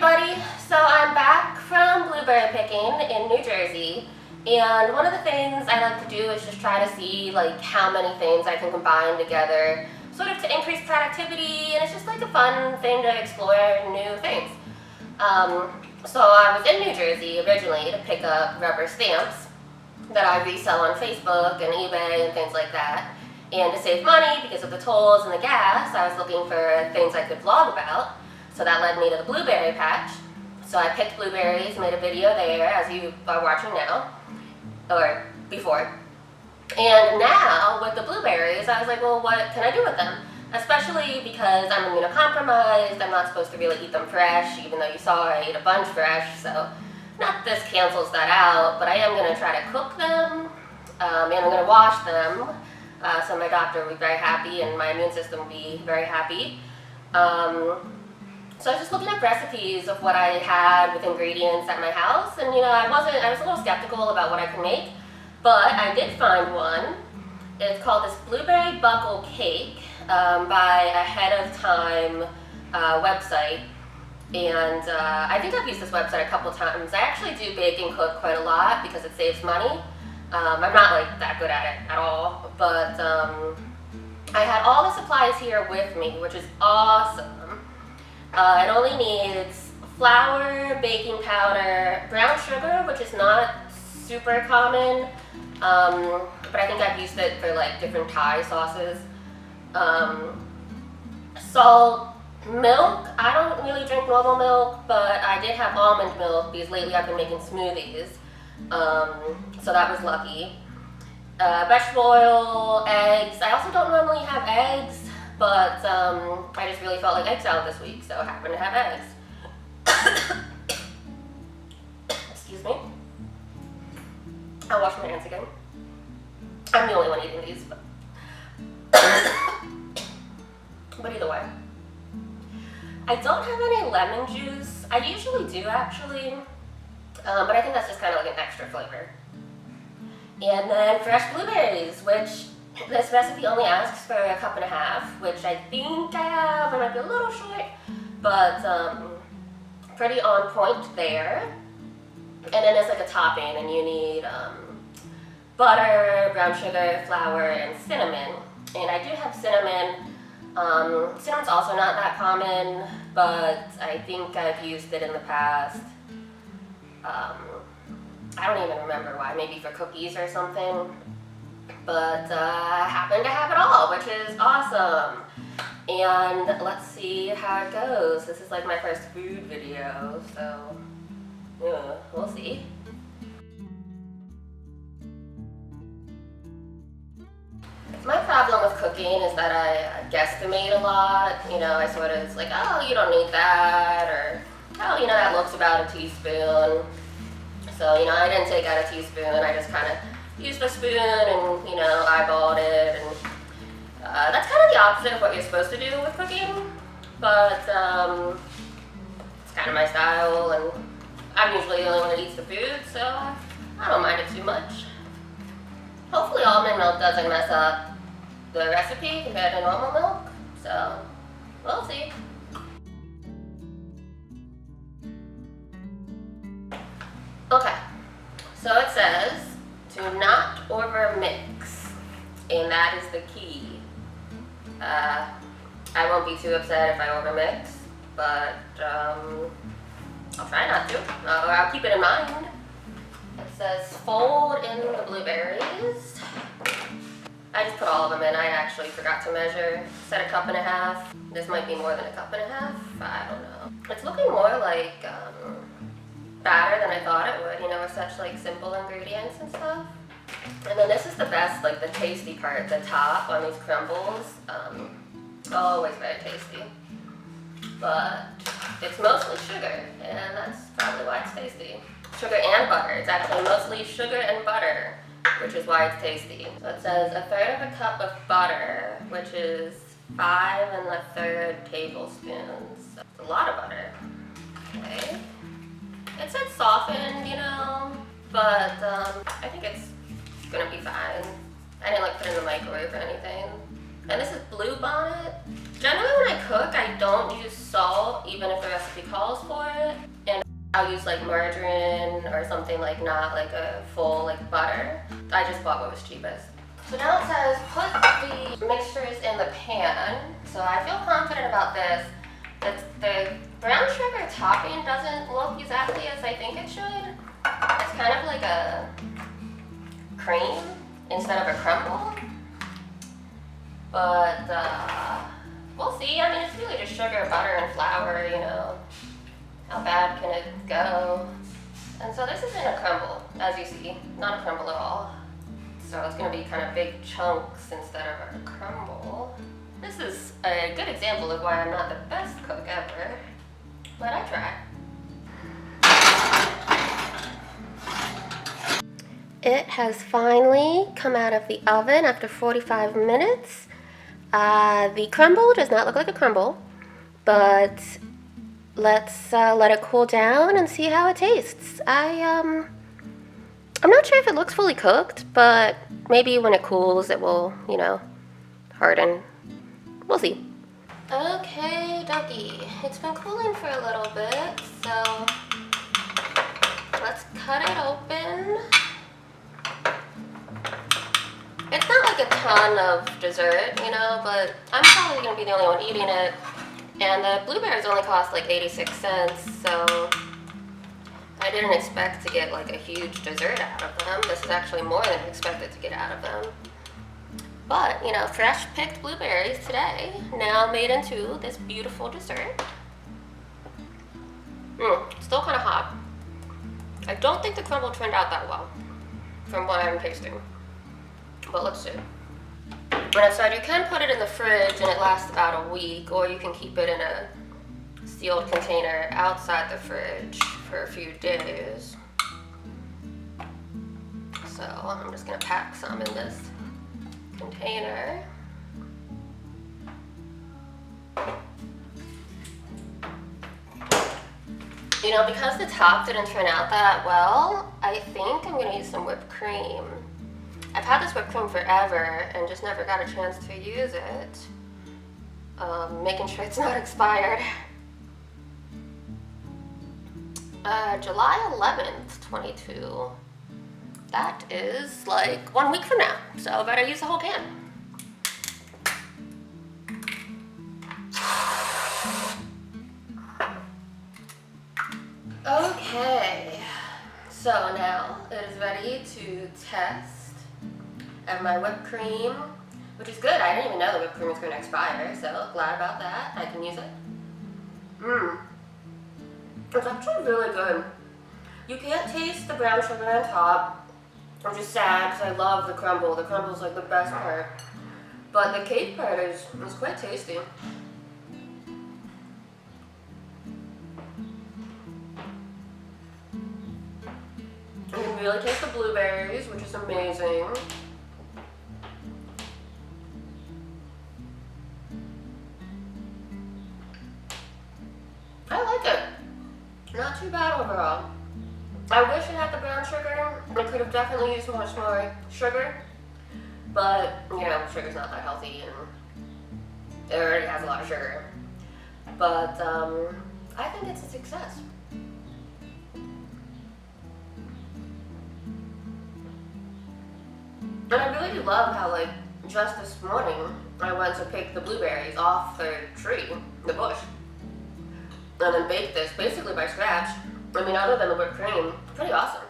everybody, so I'm back from blueberry picking in New Jersey, and one of the things I like to do is just try to see like how many things I can combine together sort of to increase productivity, and it's just like a fun thing to explore new things. So I was in New Jersey originally to pick up rubber stamps that I resell on Facebook and eBay and things like that, and to save money because of the tolls and the gas, I was looking for things I could vlog about. So that led me to the blueberry patch. So I picked blueberries, made a video there as you are watching now, or before. And now with the blueberries, I was like, well, what can I do with them? Especially because I'm immunocompromised, I'm not supposed to really eat them fresh, even though you saw I ate a bunch fresh, so not this cancels that out, but I am going to try to cook them, and I'm going to wash them, so my doctor will be very happy and my immune system will be very happy. So I was just looking up recipes of what I had with ingredients at my house, and I was a little skeptical about what I could make, but I did find one. It's called this blueberry buckle cake by Ahead of Time website, and I think I've used this website a couple times. I actually do bake and cook quite a lot because it saves money. I'm not like that good at it at all, but I had all the supplies here with me, which is awesome. It only needs flour, baking powder, brown sugar, which is not super common, but I think I've used it for like different Thai sauces. Salt, milk. I don't really drink normal milk, but I did have almond milk because lately I've been making smoothies, so that was lucky. Vegetable oil, eggs. I also don't normally have eggs, but I just really felt like egg salad this week, so I happened to have eggs. Excuse me. I'll wash my hands again. I'm the only one eating these, but either way. I don't have any lemon juice. I usually do actually, but I think that's just kind of like an extra flavor. And then fresh blueberries, which this recipe only asks for 1.5 cups, which I think I have. I might be a little short, but pretty on point there. And then it's like a topping, and you need butter, brown sugar, flour, and cinnamon. And I do have cinnamon. Cinnamon's also not that common, but I think I've used it in the past. I don't even remember why, maybe for cookies or something. But I happen to have it all, which is awesome. And let's see how it goes. This is like my first food video, so yeah, we'll see. My problem with cooking is that I guesstimate a lot. I sort of, it's like, oh, you don't need that, or, oh, that looks about a teaspoon. So, I didn't take out a teaspoon, I just kind of used a spoon and, eyeballed it, and that's kind of the opposite of what you're supposed to do with cooking, but it's kind of my style, and I'm usually the only one that eats the food, so I don't mind it too much. Hopefully almond milk doesn't mess up the recipe compared to normal milk, so we'll see. Okay, so it says to not over mix, and that is the key. I won't be too upset if I over mix, but I'll try not to, or I'll keep it in mind. It says fold in the blueberries. I just put all of them in. I actually forgot to measure. Said 1.5 cups. This might be more than 1.5 cups. I don't know. It's looking more like batter than I thought it would, with such like simple ingredients and stuff. And then this is the best, like the tasty part, the top on these crumbles. Always very tasty. But it's mostly sugar, and that's probably why it's tasty. Sugar and butter. It's actually mostly sugar and butter, which is why it's tasty. So it says 1/3 cup of butter, which is 5 1/3 tablespoons. That's a lot of butter. Okay. It said softened, but I think it's gonna be fine. I didn't like put it in the microwave or anything. And this is Blue Bonnet. Generally when I cook, I don't use salt salt, even if the recipe calls for it. And I'll use like margarine or something like not like a full like butter. I just bought what was cheapest. So now it says put the mixtures in the pan. So I feel confident about this. The brown sugar topping doesn't look exactly as I think it should. It's kind of like a cream instead of a crumble. But we'll see. I mean, it's really just sugar, butter, and flour, you know. How bad can it go? And so this isn't a crumble, as you see. Not a crumble at all. So it's going to be kind of big chunks instead of a crumble. This is a good example of why I'm not the best cook ever. But I try. It has finally come out of the oven after 45 minutes. The crumble does not look like a crumble, but let's let it cool down and see how it tastes. I'm not sure if it looks fully cooked, but maybe when it cools it will, you know, harden. We'll see. Okay, dokie. It's been cooling for a little bit, so let's cut it open. It's not like a ton of dessert, you know, but I'm probably going to be the only one eating it. And the blueberries only cost like 86 cents, so I didn't expect to get like a huge dessert out of them. This is actually more than I expected to get out of them. But, you know, fresh picked blueberries today, now made into this beautiful dessert. Still kind of hot. I don't think the crumble turned out that well, from what I'm tasting. But let's see. When I've said you can put it in the fridge and it lasts about a week, or you can keep it in a sealed container outside the fridge for a few days. So I'm just gonna pack some in this container. You know, because the top didn't turn out that well, I think I'm gonna use some whipped cream. I've had this whipped cream forever and just never got a chance to use it. Making sure it's not expired. July 11th, 22. That is like 1 week from now, so I better use the whole can. Okay, so now it is ready to test. I have my whipped cream, which is good. I didn't even know the whipped cream was going to expire, so glad about that. I can use it. It's actually really good. You can't taste the brown sugar on top, which is sad because I love the crumble. The crumble is like the best part. But the cake part is quite tasty. You can really taste the blueberries, which is amazing. I like it. Not too bad overall. I wish it had the brown sugar. I could have definitely used much more sugar. But, you know, sugar's not that healthy and it already has a lot of sugar. But, I think it's a success. And I really do love how, like, just this morning, I went to pick the blueberries off the tree, the bush, and then bake this basically by scratch. I mean, other than the whipped cream, pretty awesome.